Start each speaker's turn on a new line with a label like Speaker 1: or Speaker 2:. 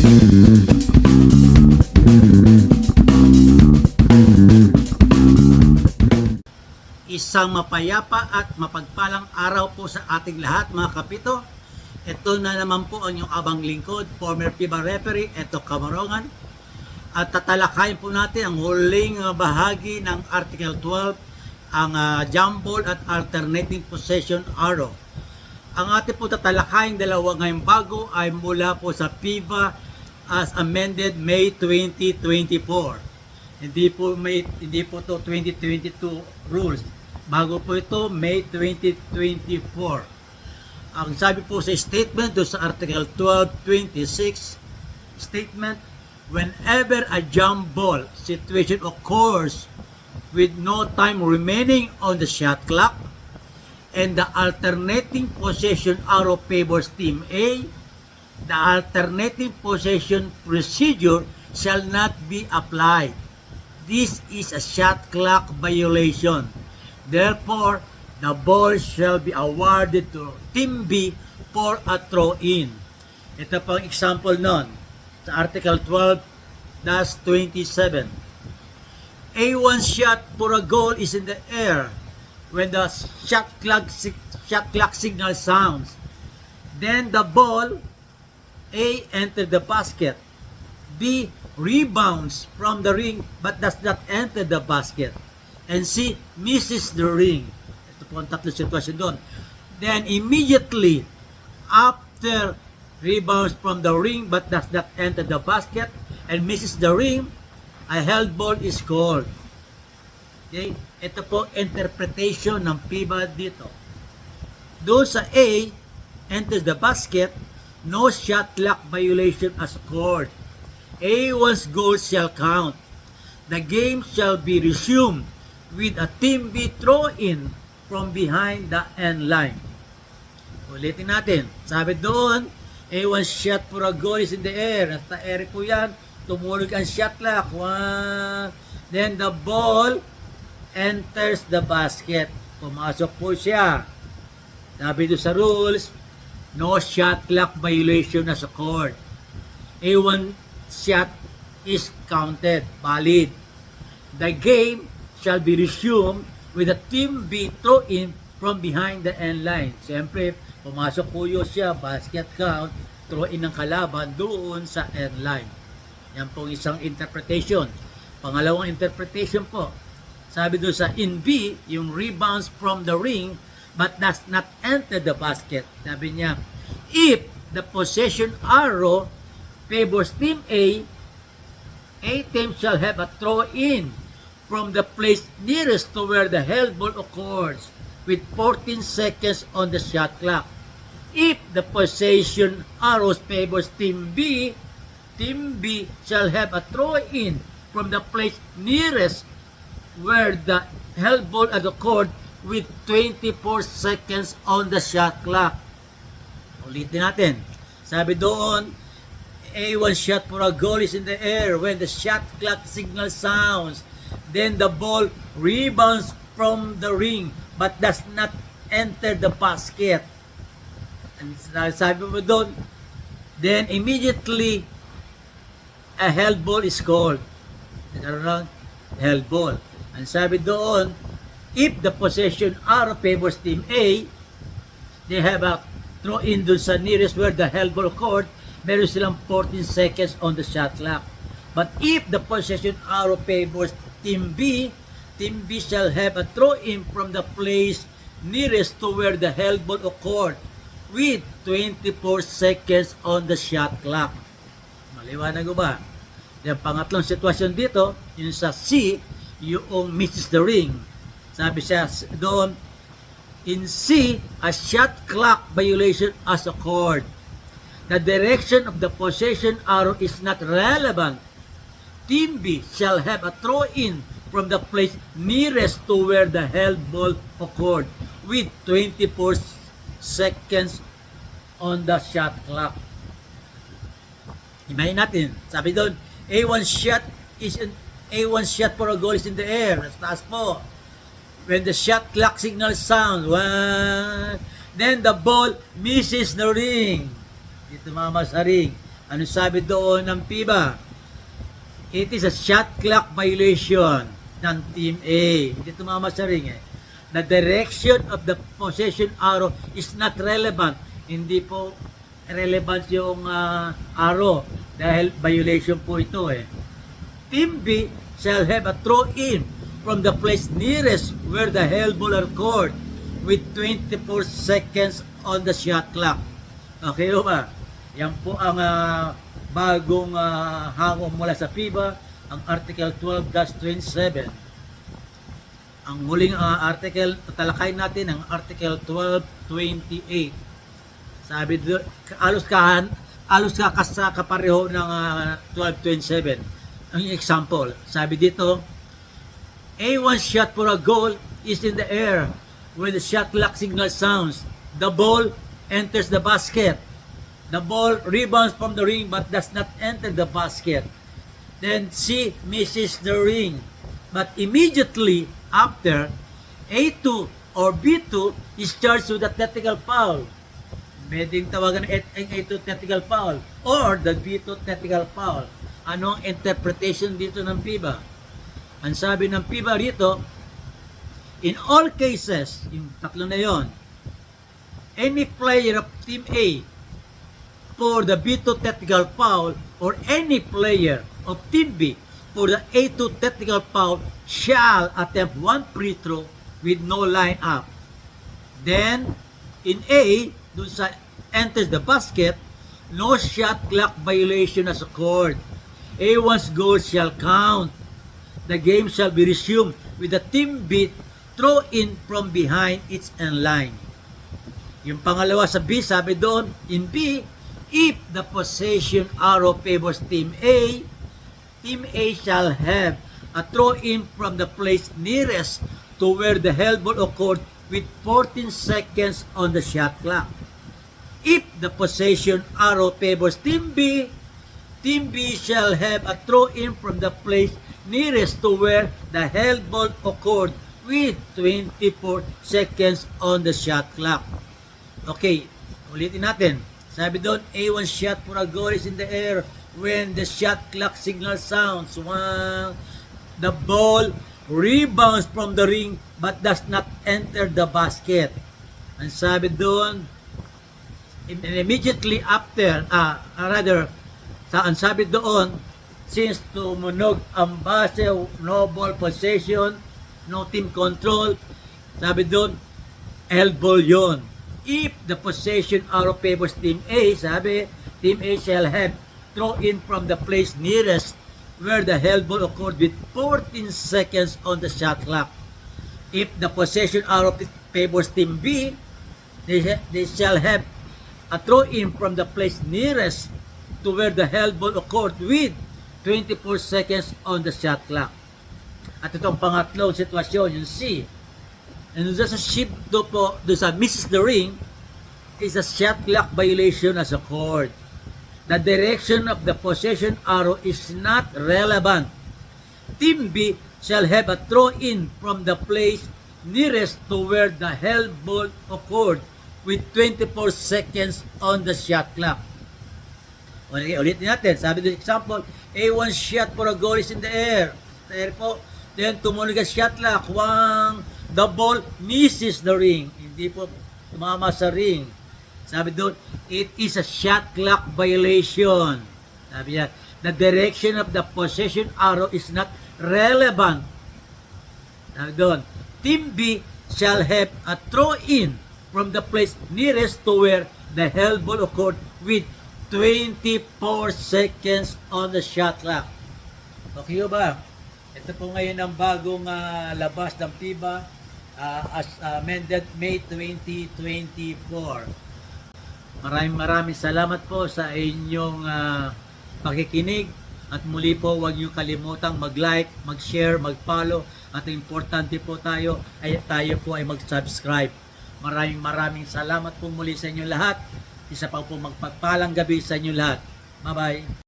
Speaker 1: Isang mapayapa at mapagpalang araw po sa ating lahat mga kapito. Ito na naman po ang inyong abang lingkod, former FIBA referee, Eto Camarongan. At tatalakayin po natin ang huling bahagi ng Article 12, ang jump ball at alternating possession arrow. Ang ating po tatalakayin dalawa ngayong bago ay mula po sa FIBA as amended May 2024. Hindi po to 2022 rules. Bago po ito, May 2024. Ang sabi po sa statement do sa Article 12.26 statement, whenever a jump ball situation occurs with no time remaining on the shot clock and the alternating possession arrow favors team A, the alternating possession procedure shall not be applied. This is a shot clock violation. Therefore, the ball shall be awarded to Team B for a throw-in. Ito pang example nun sa Article 12-27. A1 shot for a goal is in the air when the shot clock signal sounds. Then the ball A enters the basket. B rebounds from the ring but does not enter the basket. And C misses the ring. Ito po ang tatlong sitwasyon doon. Then immediately after rebounds from the ring but does not enter the basket and misses the ring, a held ball is called. Okay? Ito po interpretation ng FIBA dito. Doon sa A enters the basket, no shot clock violation as occurred. A1's goal shall count. The game shall be resumed with a Team B throw-in from behind the end line. Ulitin natin. Sabi doon, A1 shot for a goal is in the air. Nasa air po yan. Tumulog ang shot clock. One. Then the ball enters the basket. Pumasok po siya. Sabi doon sa rules, no shot clock violation has occurred. A1 shot is counted, valid. The game shall be resumed with a Team B throw-in from behind the end line. Siyempre, pumasok po yun siya, basket count, throw-in ng kalaban doon sa end line. Yan po isang interpretation. Pangalawang interpretation po, sabi doon sa in B, yung rebounds from the ring but does not enter the basket. Sabi niya, if the possession arrow favors Team A team shall have a throw-in from the place nearest to where the held ball occurs with 14 seconds on the shot clock. If the possession arrows favors Team B shall have a throw-in from the place nearest where the held ball had occurred with 24 seconds on the shot clock. Ulitin natin. Sabi doon, A1 shot for a goal is in the air when the shot clock signal sounds. Then the ball rebounds from the ring but does not enter the basket. And sabi mo doon, then immediately a held ball is called. Held ball. And sabi doon, if the possession arrow favors Team A, they have a throw-in doon sa nearest where the held ball occurred, meron silang 14 seconds on the shot clock. But if the possession arrow favors Team B shall have a throw-in from the place nearest to where the held ball occurred with 24 seconds on the shot clock. Maliwanag ba? Yung pangatlong sitwasyon dito, yung sa C, yung misses the ring. Sabi siya doon, in C, a shot clock violation has occurred. The direction of the possession arrow is not relevant. Team B shall have a throw-in from the place nearest to where the held ball occurred with 24 seconds on the shot clock. Imahin natin. Sabi doon, A1 shot for a goal is in the air. Taas po. When the shot clock signal sounds, then the ball misses the ring. Ito mama sa ring. Ano sabi doon ng FIBA? It is a shot clock violation ng Team A. Hindi tumama sa ring eh. The direction of the possession arrow is not relevant. Hindi po relevant yung arrow dahil violation po ito eh. Team B shall have a throw-in from the place nearest where the held ball are scored with 24 seconds on the shot clock. Okay ba? Yan po ang bagong hango mula sa FIBA, ang Article 12-27. Ang muling article, tatalakayin natin ang Article 1228. Sabi doon, alos kapareho ng 1227. Ang example, sabi dito, A1 shot for a goal is in the air. When the shot clock signal sounds, the ball enters the basket. The ball rebounds from the ring but does not enter the basket. Then C misses the ring. But immediately after, A2 or B2 is charged with a technical foul. Pwedeng tawagan ang A2 technical foul or the B2 technical foul. Ano ang interpretation dito ng FIBA? Ang sabi ng FIBA rito, in all cases, yung tatlo na yon, any player of Team A for the B2 technical foul or any player of Team B for the A2 technical foul shall attempt one free throw with no line up. Then, in A, dun sa enters the basket, no shot clock violation has occurred. A1's goal shall count. The game shall be resumed with the Team B throw in from behind its end line. Yung pangalawa sa B, sabi doon, in B, if the possession arrow favors Team A shall have a throw-in from the place nearest to where the held ball occurred with 14 seconds on the shot clock. If the possession arrow favors Team B shall have a throw-in from the place nearest to where the held ball occurred with 24 seconds on the shot clock. Okay, ulitin natin. Sabi doon, A1 shot for a goal is in the air when the shot clock signal sounds. The ball rebounds from the ring but does not enter the basket. Ang sabi doon, immediately after, ang sabi doon, since tumunog ang base, no ball possession, no team control, sabi doon, held ball yon. If the possession arrow favors Team A, sabi, Team A shall have throw in from the place nearest where the held ball occurred with 14 seconds on the shot clock. If the possession arrow favors Team B, they shall have a throw in from the place nearest to where the held ball occurred with 24 seconds on the shot clock. At itong pangatlong sitwasyon, yung C. And doon sa shift do po, doon sa misses the ring, is a shot clock violation as occurred. The direction of the possession arrow is not relevant. Team B shall have a throw-in from the place nearest to where the held ball occurred with 24 seconds on the shot clock. Ulitin natin. Sabi doon example, A1 shot for a goal is in the air. Air po. Then tumunog ang shot clock. The ball misses the ring. Hindi po tumama sa ring. Sabi doon, it is a shot clock violation. Sabi niya, the direction of the possession arrow is not relevant. Sabi doon, Team B shall have a throw-in from the place nearest to where the held ball occurred with 24 seconds on the shot clock. Okay ba? Ito po ngayon ang bagong labas ng FIBA as amended May 2024. Maraming salamat po sa inyong pakikinig at muli po huwag niyo kalimutang mag-like, mag-share, mag-follow at importante po tayo po ay mag-subscribe. Maraming salamat po muli sa inyo lahat. Isa pa po magpagpalang gabi sa inyo lahat. Bye-bye.